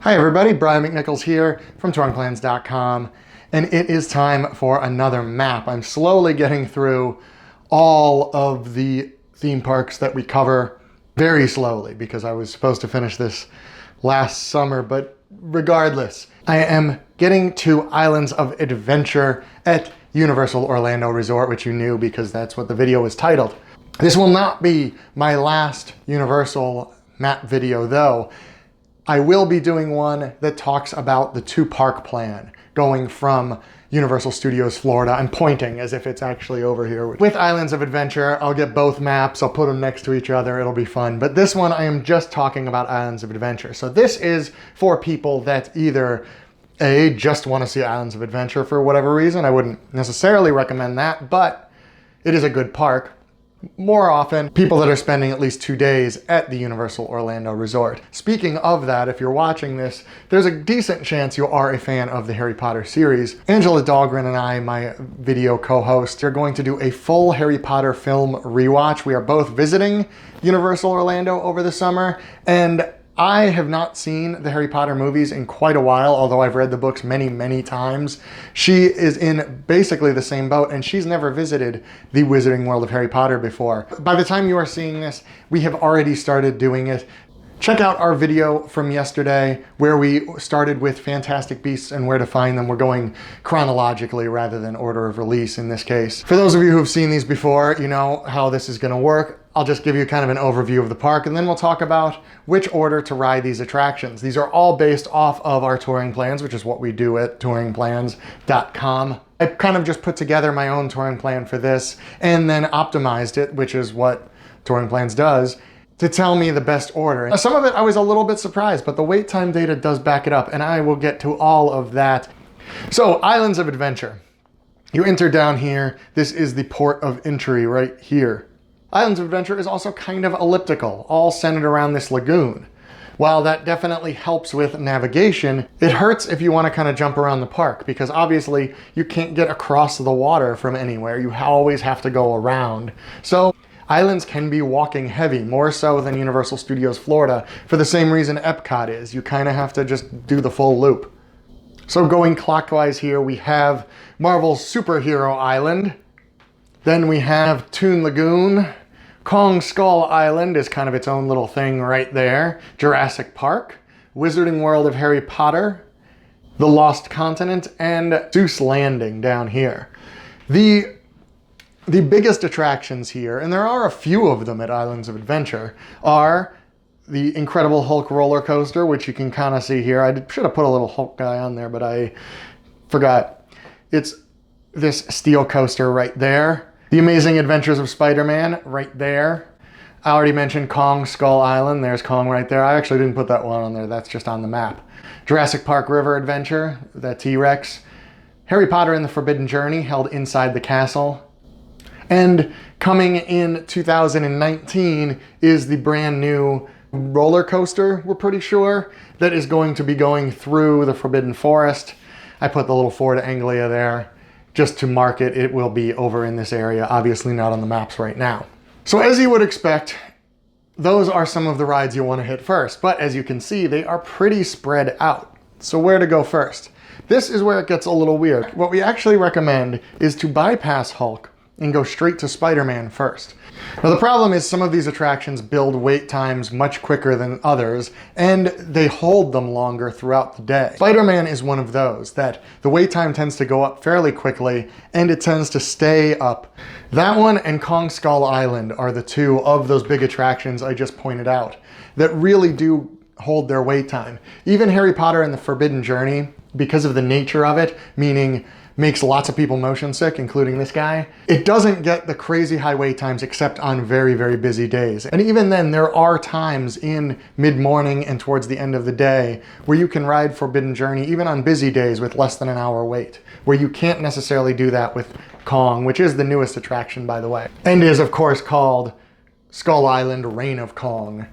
Hi everybody, Brian McNichols here from touringplans.com, and it is time for another map. I'm slowly getting through all of the theme parks that we cover very slowly because I was supposed to finish this last summer, but regardless, I am getting to Islands of Adventure at Universal Orlando Resort, which you knew because that's what the video was titled. This will not be my last Universal map video though. I will be doing one that talks about the two-park plan going from Universal Studios Florida. I'm pointing as if it's actually over here. With Islands of Adventure, I'll get both maps, I'll put them next to each other, it'll be fun. But this one, I am just talking about Islands of Adventure. So this is for people that either A, just want to see Islands of Adventure for whatever reason. I wouldn't necessarily recommend that, but it is a good park. More often, people that are spending at least 2 days at the Universal Orlando Resort. Speaking of that, if you're watching this, there's a decent chance you are a fan of the Harry Potter series. Angela Dahlgren and I, my video co-host, are going to do a full Harry Potter film rewatch. We are both visiting Universal Orlando over the summer, and I have not seen the Harry Potter movies in quite a while, although I've read the books many, many times. She is in basically the same boat, and she's never visited the Wizarding World of Harry Potter before. By the time you are seeing this, we have already started doing it. Check out our video from yesterday where we started with Fantastic Beasts and where to find them. We're going chronologically rather than order of release in this case. For those of you who've seen these before, you know how this is going to work. I'll just give you kind of an overview of the park, and then we'll talk about which order to ride these attractions. These are all based off of our touring plans, which is what we do at touringplans.com. I kind of just put together my own touring plan for this and then optimized it, which is what Touring Plans does, to tell me the best order. Now, some of it I was a little bit surprised, but the wait time data does back it up, and I will get to all of that. So, Islands of Adventure. You enter down here. This is the port of entry right here. Islands of Adventure is also kind of elliptical, all centered around this lagoon. While that definitely helps with navigation, it hurts if you want to kind of jump around the park, because obviously you can't get across the water from anywhere. You always have to go around. So Islands can be walking heavy, more so than Universal Studios Florida, for the same reason Epcot is. You kind of have to just do the full loop. So going clockwise here, we have Marvel's Superhero Island. Then we have Toon Lagoon. Kong Skull Island is kind of its own little thing right there. Jurassic Park. Wizarding World of Harry Potter. The Lost Continent, and Seuss Landing down here. The biggest attractions here, and there are a few of them at Islands of Adventure, are the Incredible Hulk roller coaster, which you can kind of see here. I should have put a little Hulk guy on there, but I forgot. It's this steel coaster right there. The Amazing Adventures of Spider-Man right there. I already mentioned Kong Skull Island. There's Kong right there. I actually didn't put that one on there. That's just on the map. Jurassic Park River Adventure, the T-Rex. Harry Potter and the Forbidden Journey, held inside the castle. And coming in 2019 is the brand new roller coaster, we're pretty sure, that is going to be going through the Forbidden Forest. I put the little Fort Anglia there just to mark it. It will be over in this area, obviously not on the maps right now. So as you would expect, those are some of the rides you want to hit first, but as you can see, they are pretty spread out. So where to go first? This is where it gets a little weird. What we actually recommend is to bypass Hulk and go straight to Spider-Man first. Now the problem is some of these attractions build wait times much quicker than others, and they hold them longer throughout the day. Spider-Man is one of those that the wait time tends to go up fairly quickly, and it tends to stay up. That one and Kong Skull Island are the two of those big attractions I just pointed out that really do hold their wait time. Even Harry Potter and the Forbidden Journey, because of the nature of it, meaning makes lots of people motion sick, including this guy, it doesn't get the crazy high wait times except on very, very busy days. And even then, there are times in mid-morning and towards the end of the day where you can ride Forbidden Journey even on busy days with less than an hour wait, where you can't necessarily do that with Kong, which is the newest attraction, by the way, and is of course called Skull Island Reign of Kong.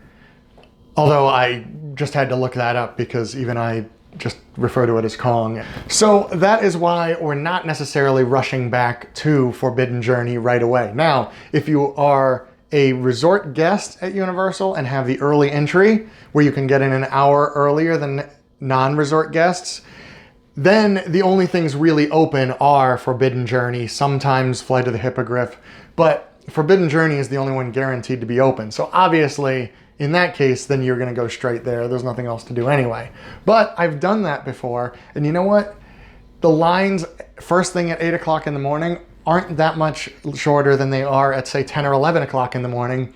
Although I just had to look that up because even I just refer to it as Kong. So that is why we're not necessarily rushing back to Forbidden Journey right away. Now, if you are a resort guest at Universal and have the early entry, where you can get in an hour earlier than non-resort guests, then the only things really open are Forbidden Journey, sometimes Flight of the Hippogriff, but Forbidden Journey is the only one guaranteed to be open. So obviously, in that case, then you're gonna go straight there. There's nothing else to do anyway. But I've done that before, and you know what? The lines first thing at 8 o'clock in the morning aren't that much shorter than they are at, say, 10 or 11 o'clock in the morning,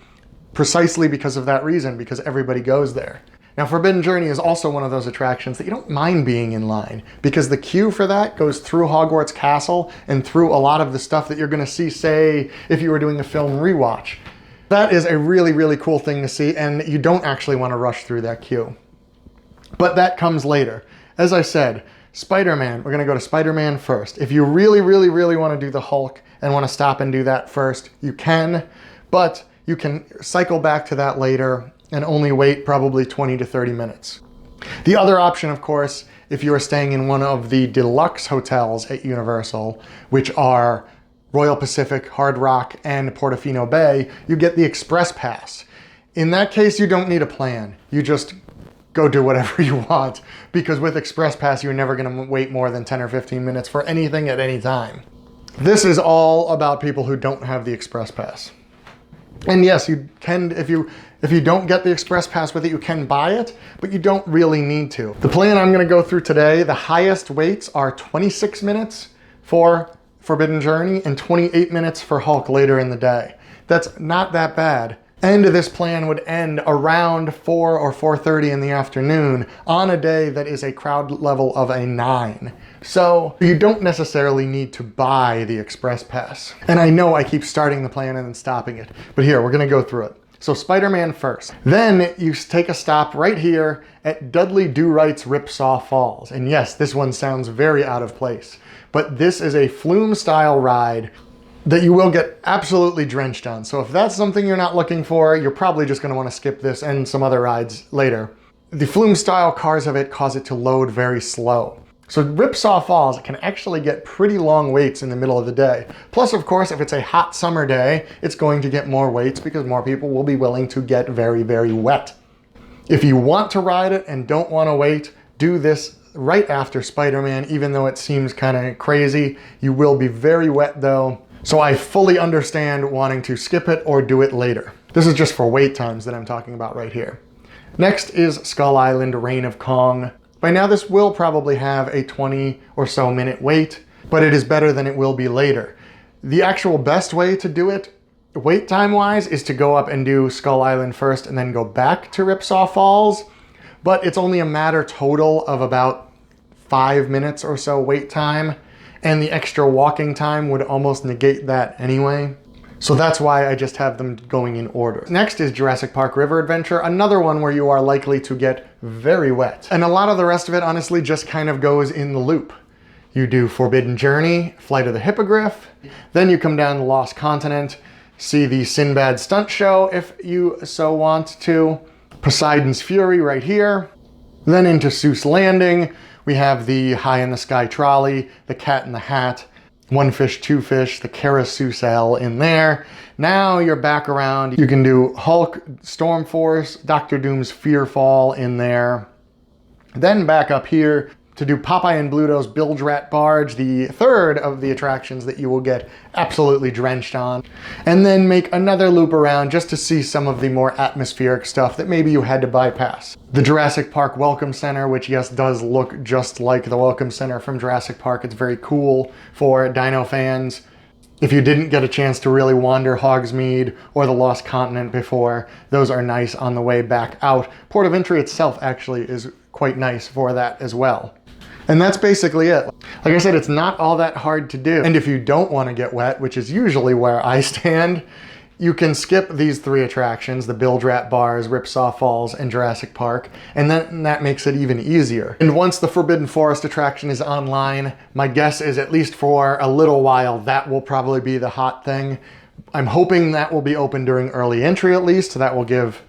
precisely because of that reason, because everybody goes there. Now, Forbidden Journey is also one of those attractions that you don't mind being in line, because the queue for that goes through Hogwarts Castle and through a lot of the stuff that you're gonna see, say, if you were doing a film rewatch. That is a really, really cool thing to see, and you don't actually wanna rush through that queue. But that comes later. As I said, Spider-Man, we're gonna go to Spider-Man first. If you really, really, really wanna do the Hulk and wanna stop and do that first, you can, but you can cycle back to that later and only wait probably 20 to 30 minutes. The other option, of course, if you are staying in one of the deluxe hotels at Universal, which are Royal Pacific, Hard Rock, and Portofino Bay, you get the Express Pass. In that case, you don't need a plan. You just go do whatever you want, because with Express Pass, you're never gonna wait more than 10 or 15 minutes for anything at any time. This is all about people who don't have the Express Pass. And yes, you can, if you don't get the Express Pass with it, you can buy it, but you don't really need to. The plan I'm gonna go through today, the highest waits are 26 minutes for Forbidden Journey and 28 minutes for Hulk later in the day. That's not that bad. And this plan would end around 4 or 4:30 in the afternoon on a day that is a crowd level of a 9. So you don't necessarily need to buy the Express Pass. And I know I keep starting the plan and then stopping it, but here, we're gonna go through it. So Spider-Man first. Then you take a stop right here at Dudley Do-Right's Ripsaw Falls. And yes, this one sounds very out of place, but this is a flume-style ride that you will get absolutely drenched on. So if that's something you're not looking for, you're probably just gonna wanna skip this and some other rides later. The flume-style cars of it cause it to load very slow. So Ripsaw Falls can actually get pretty long waits in the middle of the day. Plus, of course, if it's a hot summer day, it's going to get more waits because more people will be willing to get very, very wet. If you want to ride it and don't wanna wait, do this right after Spider-Man, even though it seems kinda crazy. You will be very wet though. So I fully understand wanting to skip it or do it later. This is just for wait times that I'm talking about right here. Next is Skull Island Reign of Kong. By now this will probably have a 20 or so minute wait, but it is better than it will be later. The actual best way to do it, wait time wise, is to go up and do Skull Island first and then go back to Ripsaw Falls, but it's only a matter total of about 5 minutes or so wait time. And the extra walking time would almost negate that anyway. So that's why I just have them going in order. Next is Jurassic Park River Adventure, another one where you are likely to get very wet. And a lot of the rest of it honestly just kind of goes in the loop. You do Forbidden Journey, Flight of the Hippogriff, then you come down the Lost Continent, see the Sinbad stunt show if you so want to, Poseidon's Fury right here, then into Seuss Landing. We have the High in the Sky trolley, the Cat in the Hat, One Fish, Two Fish, the Carousel in there. Now you're back around. You can do Hulk, Storm Force, Doctor Doom's Fearfall in there. Then back up here to do Popeye and Bluto's Bilge Rat Barge, the third of the attractions that you will get absolutely drenched on. And then make another loop around just to see some of the more atmospheric stuff that maybe you had to bypass. The Jurassic Park Welcome Center, which yes, does look just like the Welcome Center from Jurassic Park. It's very cool for dino fans. If you didn't get a chance to really wander Hogsmeade or the Lost Continent before, those are nice on the way back out. Port of Entry itself actually is quite nice for that as well. And that's basically it. Like I said, it's not all that hard to do. And if you don't want to get wet, which is usually where I stand, you can skip these 3 attractions, the Bilge Rat Bars, Ripsaw Falls, and Jurassic Park, and then that makes it even easier. And once the Forbidden Forest attraction is online, my guess is at least for a little while, that will probably be the hot thing. I'm hoping that will be open during early entry at least, so that will give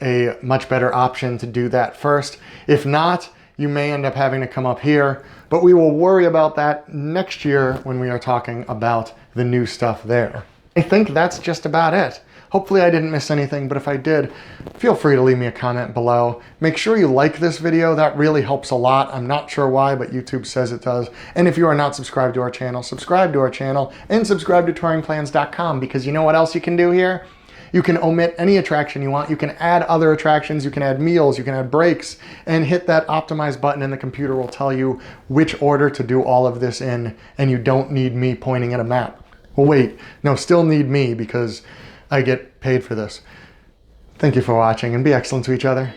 a much better option to do that first. If not, you may end up having to come up here, but we will worry about that next year when we are talking about the new stuff there. I think that's just about it. Hopefully I didn't miss anything, but if I did, feel free to leave me a comment below. Make sure you like this video. That really helps a lot. I'm not sure why, but YouTube says it does. And if you are not subscribed to our channel, subscribe to our channel and subscribe to touringplans.com, because you know what else you can do here? You can omit any attraction you want. You can add other attractions. You can add meals. You can add breaks, and hit that optimize button, and the computer will tell you which order to do all of this in, and you don't need me pointing at a map. Well, wait, no, still need me because I get paid for this. Thank you for watching, and be excellent to each other.